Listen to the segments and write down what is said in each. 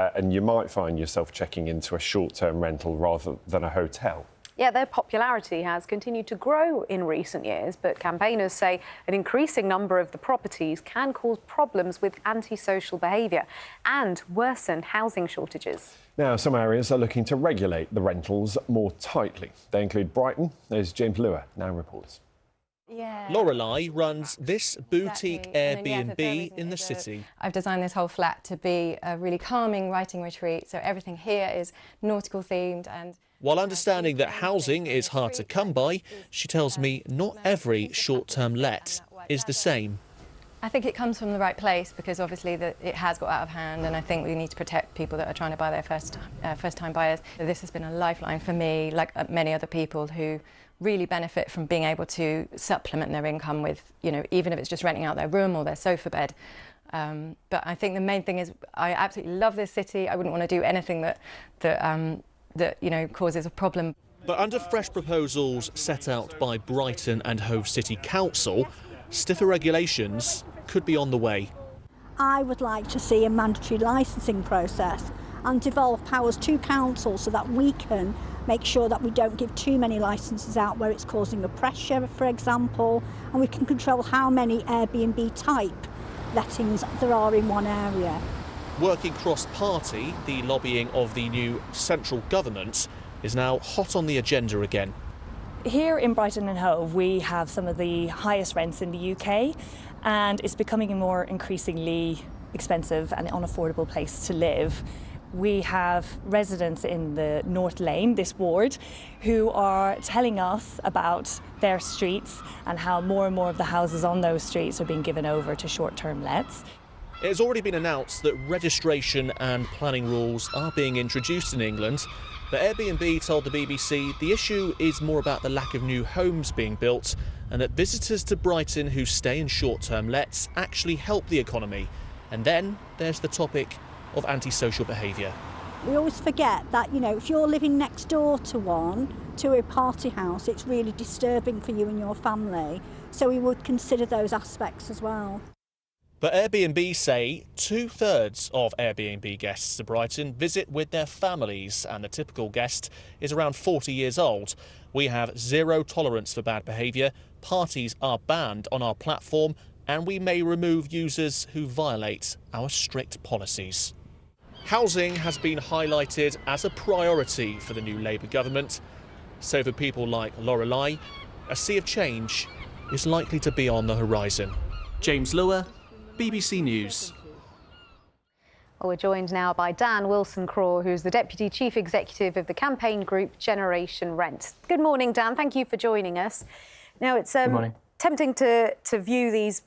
And you might find yourself checking into a short-term rental rather than a hotel. Yeah, their popularity has continued to grow in recent years, but campaigners say an increasing number of the properties can cause problems with antisocial behaviour and worsen housing shortages. Now, some areas are looking to regulate the rentals more tightly. They include Brighton, as James Lewis now reports. Lorelei runs this boutique Airbnb in the city. I've designed this whole flat to be a really calming writing retreat, so everything here is nautical themed. And while understanding that housing is hard to come by, she tells me not every short-term let is the same. I think it comes from the right place because obviously it has got out of hand, and I think we need to protect people that are trying to buy their first-time buyers. This has been a lifeline for me, like many other people who really benefit from being able to supplement their income with, even if it's just renting out their room or their sofa bed. But I think the main thing is I absolutely love this city. I wouldn't want to do anything that causes a problem. But under fresh proposals set out by Brighton and Hove City Council, stiffer regulations could be on the way. I would like to see a mandatory licensing process and devolve powers to council so that we can make sure that we don't give too many licences out where it's causing a pressure, for example, and we can control how many Airbnb type lettings there are in one area. Working cross-party, the lobbying of the new central government is now hot on the agenda again. Here in Brighton and Hove, we have some of the highest rents in the UK, and it's becoming a more increasingly expensive and unaffordable place to live. We have residents in the North Lane, this ward, who are telling us about their streets and how more and more of the houses on those streets are being given over to short-term lets. It has already been announced that registration and planning rules are being introduced in England. But Airbnb told the BBC the issue is more about the lack of new homes being built and that visitors to Brighton who stay in short-term lets actually help the economy. And then there's the topic of antisocial behaviour. We always forget that, if you're living next door to a party house, it's really disturbing for you and your family. So we would consider those aspects as well. But Airbnb say 2/3 of Airbnb guests to Brighton visit with their families, and the typical guest is around 40 years old. We have zero tolerance for bad behaviour, parties are banned on our platform, and we may remove users who violate our strict policies. Housing has been highlighted as a priority for the new Labour government. So for people like Lorelei, a sea of change is likely to be on the horizon. James Lewis, BBC News. Well, we're joined now by Dan Wilson-Craw, who's the Deputy Chief Executive of the campaign group Generation Rent. Good morning, Dan. Thank you for joining us. Now, it's tempting to view these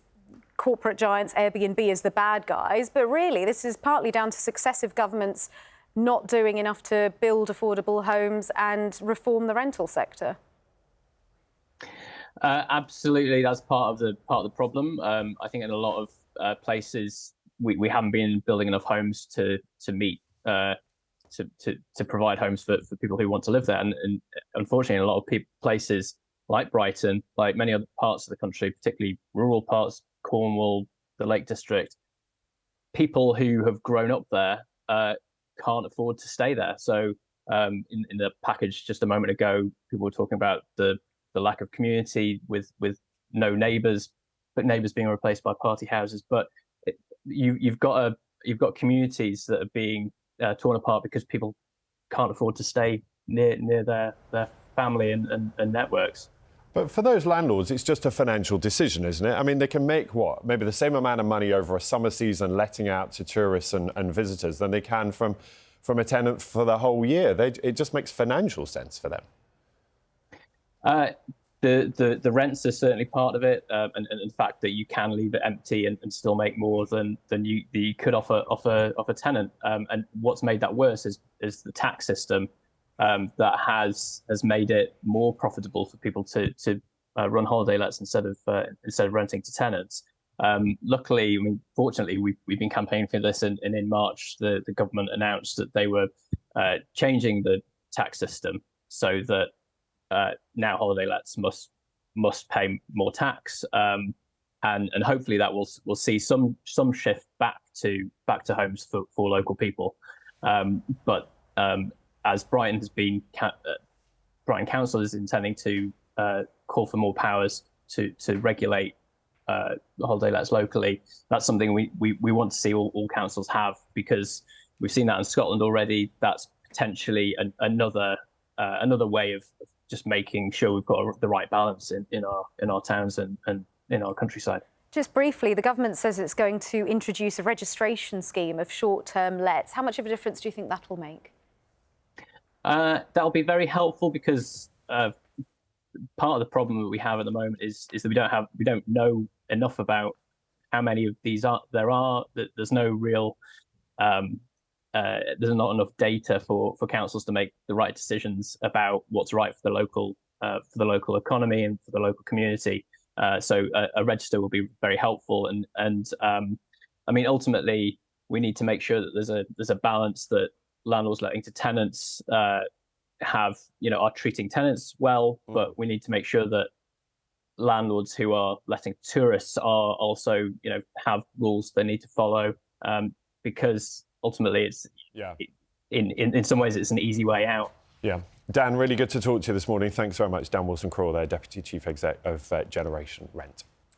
corporate giants, Airbnb, as the bad guys, but really this is partly down to successive governments not doing enough to build affordable homes and reform the rental sector. Absolutely, that's part of the problem. I think in a lot of places we haven't been building enough homes to meet to provide homes for people who want to live there, and unfortunately, in a lot of places like Brighton, like many other parts of the country, particularly rural parts, Cornwall, the Lake District, people who have grown up there can't afford to stay there. So in the package just a moment ago, people were talking about the lack of community with no neighbours, but neighbours being replaced by party houses. But you've got communities that are being torn apart because people can't afford to stay near their family and networks. But for those landlords, it's just a financial decision, isn't it? I mean, they can make maybe the same amount of money over a summer season letting out to tourists and visitors than they can from a tenant for the whole year. It just makes financial sense for them. The rents are certainly part of it, and the fact that you can leave it empty and still make more than you could off a tenant. And what's made that worse is the tax system that has made it more profitable for people to run holiday lets instead of renting to tenants. Luckily, fortunately, we've been campaigning for this, and in March the government announced that they were changing the tax system so that now holiday lets must pay more tax, and hopefully that will see some shift back to homes for local people. But as Brighton has been, Brighton Council is intending to call for more powers to regulate holiday lets locally. That's something we want to see all councils have, because we've seen that in Scotland already. That's potentially another way of just making sure we've got the right balance in our towns and in our countryside. Just briefly, the government says it's going to introduce a registration scheme of short-term lets. How much of a difference do you think that will make? That'll be very helpful, because part of the problem that we have at the moment is that we don't know enough about how many of these there are. That there's no real there's not enough data for councils to make the right decisions about what's right for the local economy and for the local community. So a register will be very helpful, and I mean, ultimately we need to make sure that there's a balance, that landlords letting to tenants are treating tenants well, but we need to make sure that landlords who are letting tourists are also have rules they need to follow, because ultimately it's in some ways it's an easy way out. Yeah. Dan, really good to talk to you this morning. Thanks very much. Dan Wilson-Craw there, Deputy Chief Exec of Generation Rent.